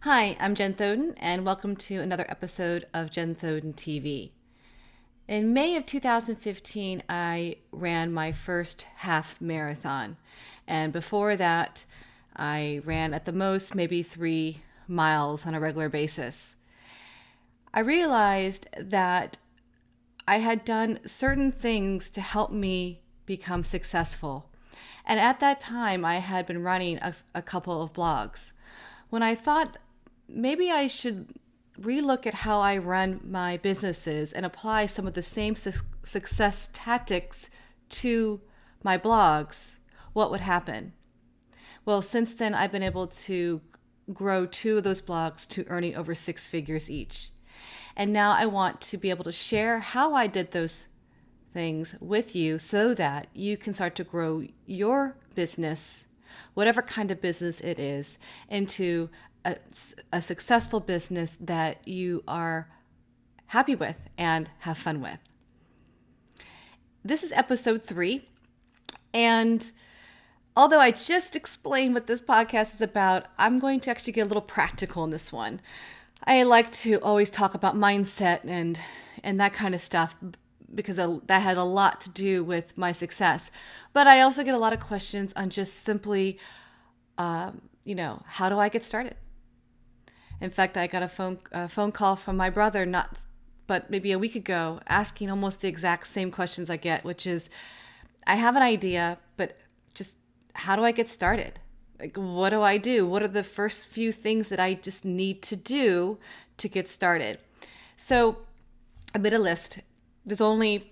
Hi, I'm Jen Thoden, and welcome to another episode of Jen Thoden TV. In May of 2015, I ran my first half marathon. And before that, I ran at the most maybe 3 miles on a regular basis. I realized that I had done certain things to help me become successful. And at that time, I had been running a couple of blogs. When I thought maybe I should relook at how I run my businesses and apply some of the same success tactics to my blogs, what would happen? Well, since then, I've been able to grow 2 of those blogs to earning over 6 figures each. And now I want to be able to share how I did those things with you so that you can start to grow your business, whatever kind of business it is, into a successful business that you are happy with and have fun with. This is episode 3. And although I just explained what this podcast is about, I'm going to actually get a little practical in this one. I like to always talk about mindset and that kind of stuff because that had a lot to do with my success. But I also get a lot of questions on just simply, how do I get started? In fact, I got a phone call from my brother but maybe a week ago, asking almost the exact same questions I get, which is, I have an idea, but just how do I get started? Like, what do I do? What are the first few things that I just need to do to get started? So I made a list. There's only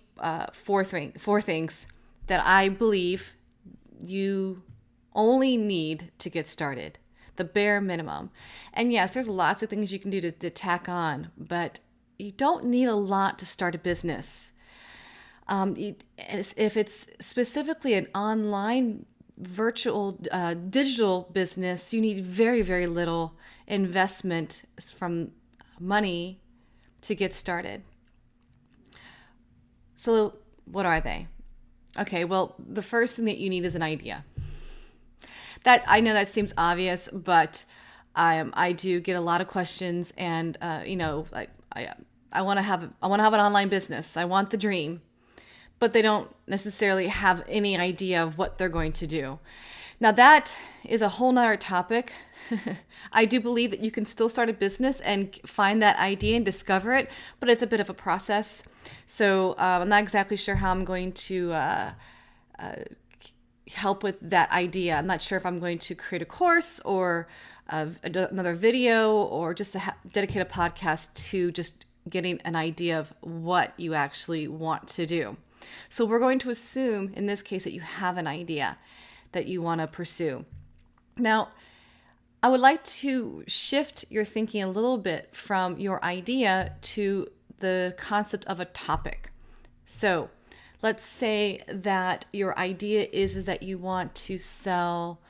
four things that I believe you only need to get started. The bare minimum. And yes, there's lots of things you can do to tack on, but you don't need a lot to start a business. If it's specifically an online virtual digital business, you need very, very little investment from money to get started. So what are they? Okay, well, the first thing that you need is an idea. That I know that seems obvious, but I do get a lot of questions, and I want to have an online business. I want the dream, but they don't necessarily have any idea of what they're going to do. Now that is a whole nother topic. I do believe that you can still start a business and find that idea and discover it, but it's a bit of a process. So I'm not exactly sure how I'm going to help with that idea. I'm not sure if I'm going to create a course or another video or just dedicate a podcast to just getting an idea of what you actually want to do. So we're going to assume in this case that you have an idea that you want to pursue. Now, I would like to shift your thinking a little bit from your idea to the concept of a topic. So let's say that your idea is that you want to sell,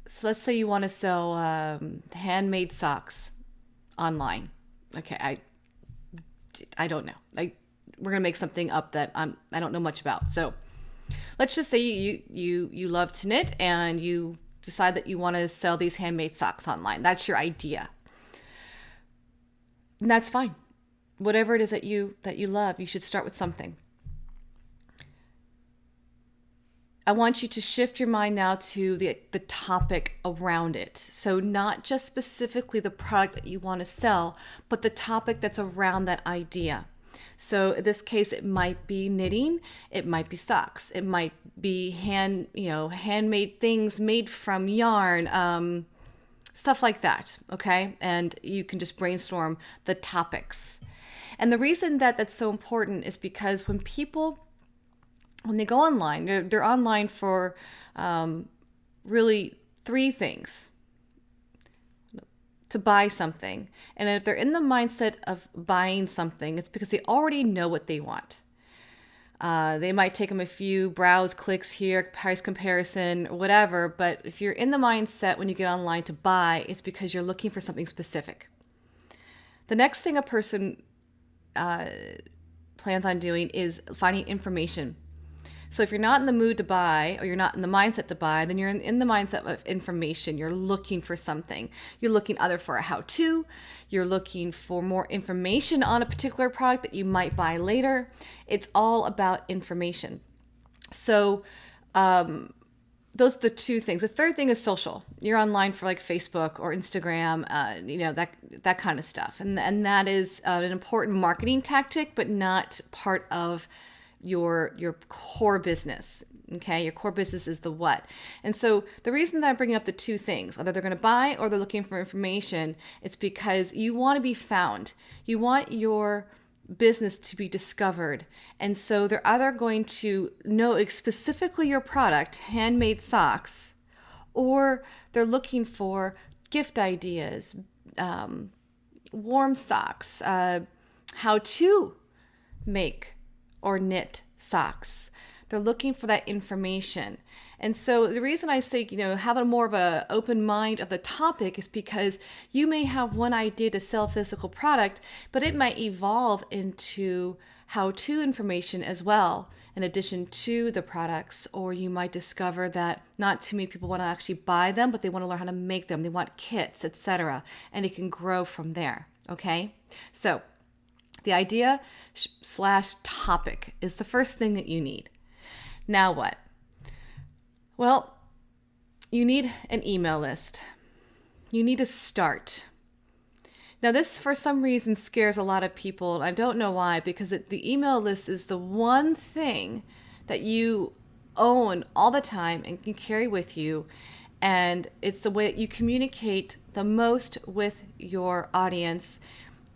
so let's say you want to sell handmade socks online. Okay, I don't know. We're gonna make something up that I don't know much about. So let's just say you love to knit and you decide that you want to sell these handmade socks online. That's your idea, and that's fine. Whatever it is that you love, you should start with something. I want you to shift your mind now to the topic around it. So not just specifically the product that you want to sell, but the topic that's around that idea. So in this case, it might be knitting, it might be socks, it might be handmade things made from yarn, stuff like that. Okay, and you can just brainstorm the topics. And the reason that that's so important is because when they go online, they're online for really 3 things: to buy something. And if they're in the mindset of buying something, it's because they already know what they want. They might take them a few browse clicks here, price comparison, whatever. But if you're in the mindset when you get online to buy, it's because you're looking for something specific. The next thing a person plans on doing is finding information. So if you're not in the mood to buy, or you're not in the mindset to buy, then you're in the mindset of information. You're looking for something. You're looking either for a how-to, you're looking for more information on a particular product that you might buy later. It's all about information. So those are the two things. The third thing is social. You're online for like Facebook or Instagram, that kind of stuff. And that is an important marketing tactic, but not part of your core business. Okay, your core business is the what. And so the reason that I'm bringing up the two things, whether they're going to buy or they're looking for information, it's because you want to be found. You want your business to be discovered. And so they're either going to know specifically your product, handmade socks, or they're looking for gift ideas, warm socks, how to make or knit socks. They're looking for that information. And so the reason I say, have a more of an open mind of the topic is because you may have one idea to sell a physical product, but it might evolve into how-to information as well, in addition to the products. Or you might discover that not too many people want to actually buy them, but they want to learn how to make them. They want kits, etc. And it can grow from there. Okay? So the idea / topic is the first thing that you need. Now what? Well, you need an email list. You need to start. Now this, for some reason, scares a lot of people. I don't know why, because the email list is the one thing that you own all the time and can carry with you. And it's the way that you communicate the most with your audience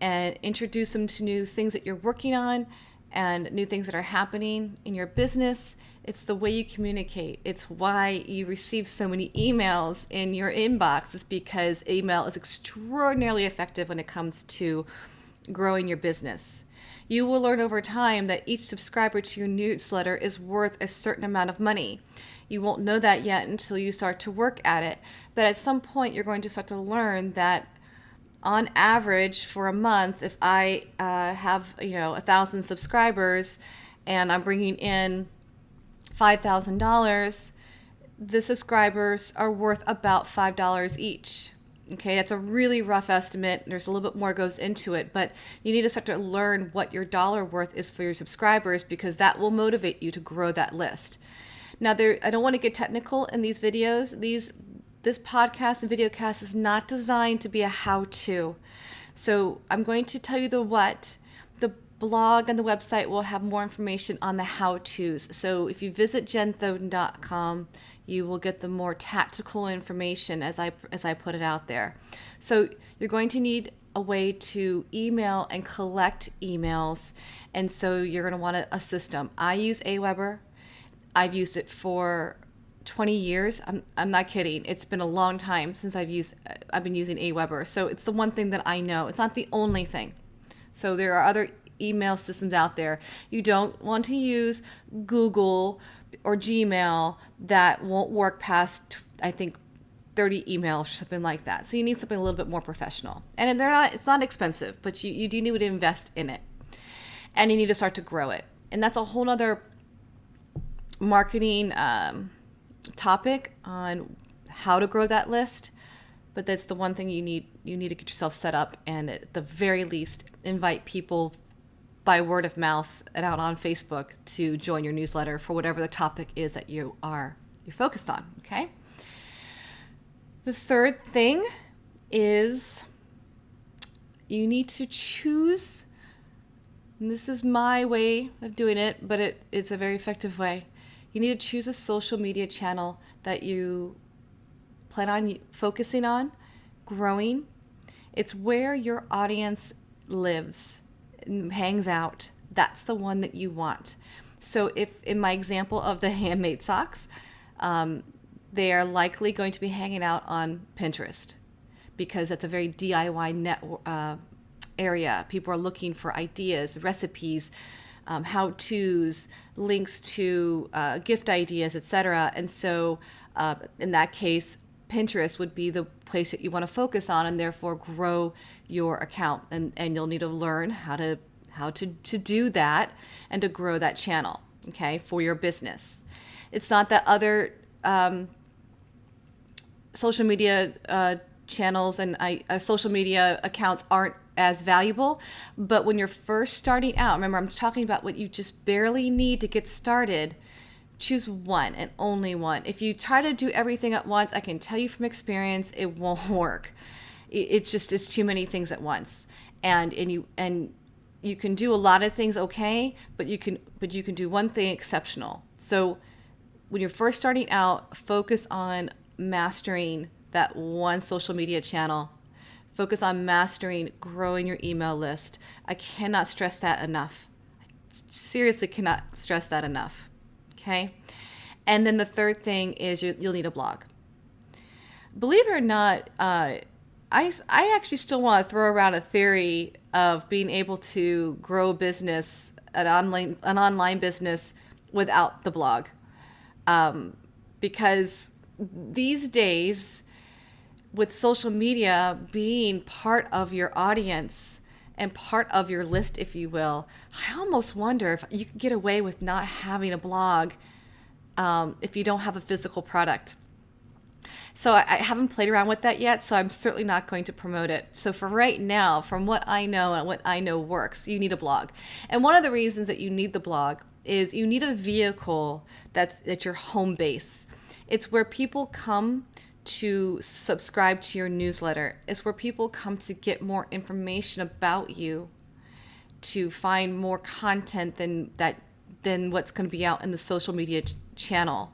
and introduce them to new things that you're working on and new things that are happening in your business. It's the way you communicate. It's why you receive so many emails in your inbox. It's because email is extraordinarily effective when it comes to growing your business. You will learn over time that each subscriber to your newsletter is worth a certain amount of money. You won't know that yet until you start to work at it. But at some point, you're going to start to learn that on average for a month, if I have 1,000 subscribers and I'm bringing in $5,000, the subscribers are worth about $5 each. Okay, that's a really rough estimate. There's a little bit more goes into it, but you need to start to learn what your dollar worth is for your subscribers, because that will motivate you to grow that list. Now, I don't want to get technical in these videos. This podcast and videocast is not designed to be a how-to. So I'm going to tell you the what. The blog and the website will have more information on the how-tos. So if you visit jenthoden.com, you will get the more tactical information as I put it out there. So you're going to need a way to email and collect emails. And so you're going to want a system. I use Aweber. I've used it for 20 years. I'm not kidding. It's been a long time since I've been using Aweber. So it's the one thing that I know. It's not the only thing. So there are other email systems out there. You don't want to use Google or Gmail. That won't work past, I think, 30 emails or something like that. So you need something a little bit more professional. And it's not expensive, but you do need to invest in it. And you need to start to grow it. And that's a whole other marketing topic on how to grow that list. But that's the one thing you need to get yourself set up, and at the very least invite people by word of mouth and out on Facebook to join your newsletter for whatever the topic is that you're focused on. Okay. The third thing is you need to choose, and this is my way of doing it, but it's a very effective way. You need to choose a social media channel that you plan on focusing on, growing. It's where your audience lives and hangs out. That's the one that you want. So if in my example of the handmade socks, they are likely going to be hanging out on Pinterest, because that's a very DIY area. People are looking for ideas, recipes, how-tos, links to gift ideas, etc. And so in that case, Pinterest would be the place that you want to focus on, and therefore grow your account. And you'll need to learn how to do that and to grow that channel. okay, for your business. It's not that other social media channels and social media accounts aren't as valuable, but when you're first starting out, remember I'm talking about what you just barely need to get started. Choose one and only one. If you try to do everything at once, I can tell you from experience, it won't work. It's too many things at once, and you can do a lot of things okay, but you can do one thing exceptional. So when you're first starting out, focus on mastering that one social media channel. Focus on mastering growing your email list. I cannot stress that enough. I seriously cannot stress that enough. Okay? And then the third thing is you'll need a blog. Believe it or not, I actually still want to throw around a theory of being able to grow a business, an online business without the blog. Because these days, with social media being part of your audience and part of your list, if you will, I almost wonder if you could get away with not having a blog if you don't have a physical product. So I haven't played around with that yet, so I'm certainly not going to promote it. So for right now, from what I know and what I know works, you need a blog. And one of the reasons that you need the blog is you need a vehicle that's your home base. It's where people come to subscribe to your newsletter. It's where people come to get more information about you, to find more content than what's going to be out in the social media channel.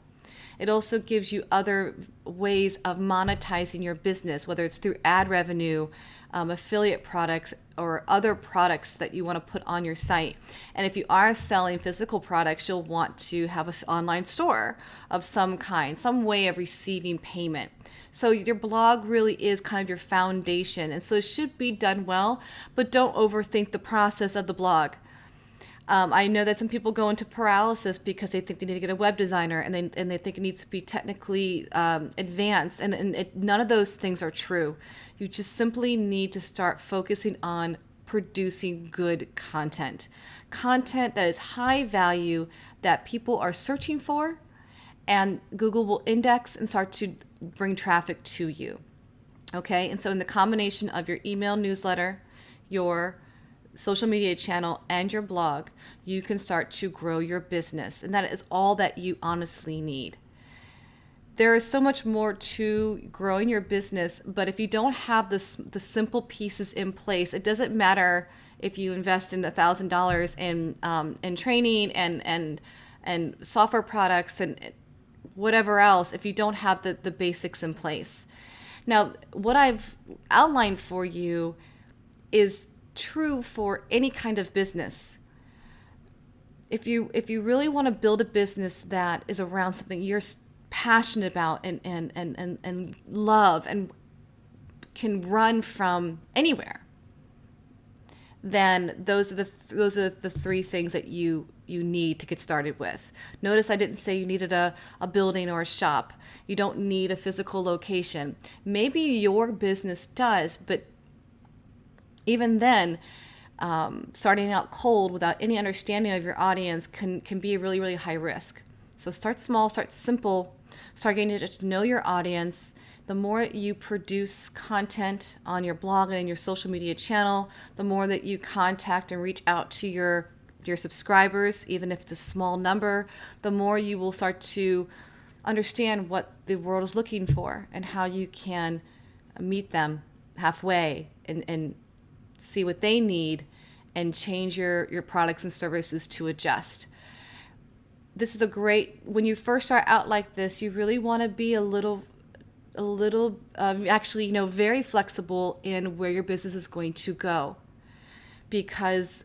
It also gives you other ways of monetizing your business, whether it's through ad revenue, affiliate products, or other products that you want to put on your site. And if you are selling physical products, you'll want to have an online store of some kind, some way of receiving payment. So your blog really is kind of your foundation. And so it should be done well, but don't overthink the process of the blog. I know that some people go into paralysis because they think they need to get a web designer and they think it needs to be technically advanced. And none of those things are true. You just simply need to start focusing on producing good content. Content that is high value, that people are searching for, and Google will index and start to bring traffic to you. Okay? And so in the combination of your email newsletter, your social media channel, and your blog, you can start to grow your business. And that is all that you honestly need. There is so much more to growing your business, but if you don't have the simple pieces in place, it doesn't matter if you invest in $1,000 in training and software products and whatever else, if you don't have the basics in place. Now, what I've outlined for you is true for any kind of business. If you really want to build a business that is around something you're passionate about and love and can run from anywhere, then those are the three things that you need to get started with. Notice I didn't say you needed a building or a shop. You don't need a physical location. Maybe your business does, but even then, starting out cold without any understanding of your audience can be really, really high risk. So start small, start simple, start getting to know your audience. The more you produce content on your blog and in your social media channel, the more that you contact and reach out to your subscribers, even if it's a small number, the more you will start to understand what the world is looking for and how you can meet them halfway and see what they need and change your products and services to adjust. This is when you first start out like this, you really want to be actually, very flexible in where your business is going to go, because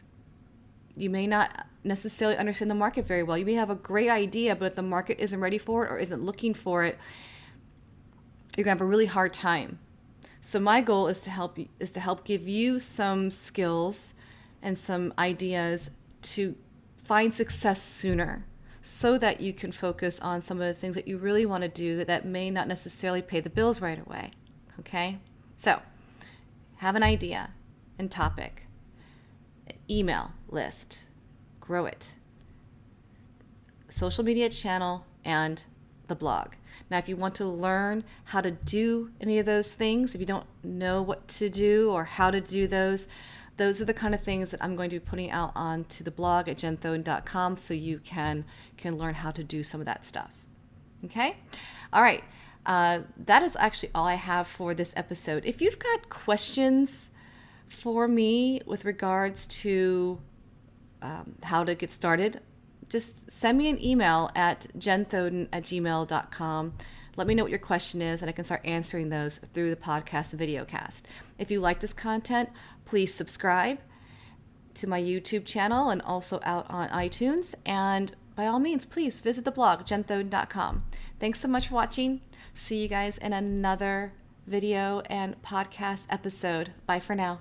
you may not necessarily understand the market very well. You may have a great idea, but if the market isn't ready for it or isn't looking for it, you're gonna have a really hard time. So my goal is to help give you some skills and some ideas to find success sooner, so that you can focus on some of the things that you really want to do that may not necessarily pay the bills right away. Okay? So, have an idea and topic. Email list. Grow it. social media channel and the blog. Now, if you want to learn how to do any of those things, if you don't know what to do or how to do those are the kind of things that I'm going to be putting out onto the blog at jenthoden.com, so you can learn how to do some of that stuff. Okay? All right. That is actually all I have for this episode. If you've got questions for me with regards to how to get started, just send me an email at jenthoden@gmail.com. Let me know what your question is, and I can start answering those through the podcast and videocast. If you like this content, please subscribe to my YouTube channel and also out on iTunes. And by all means, please visit the blog, jenthoden.com. Thanks so much for watching. See you guys in another video and podcast episode. Bye for now.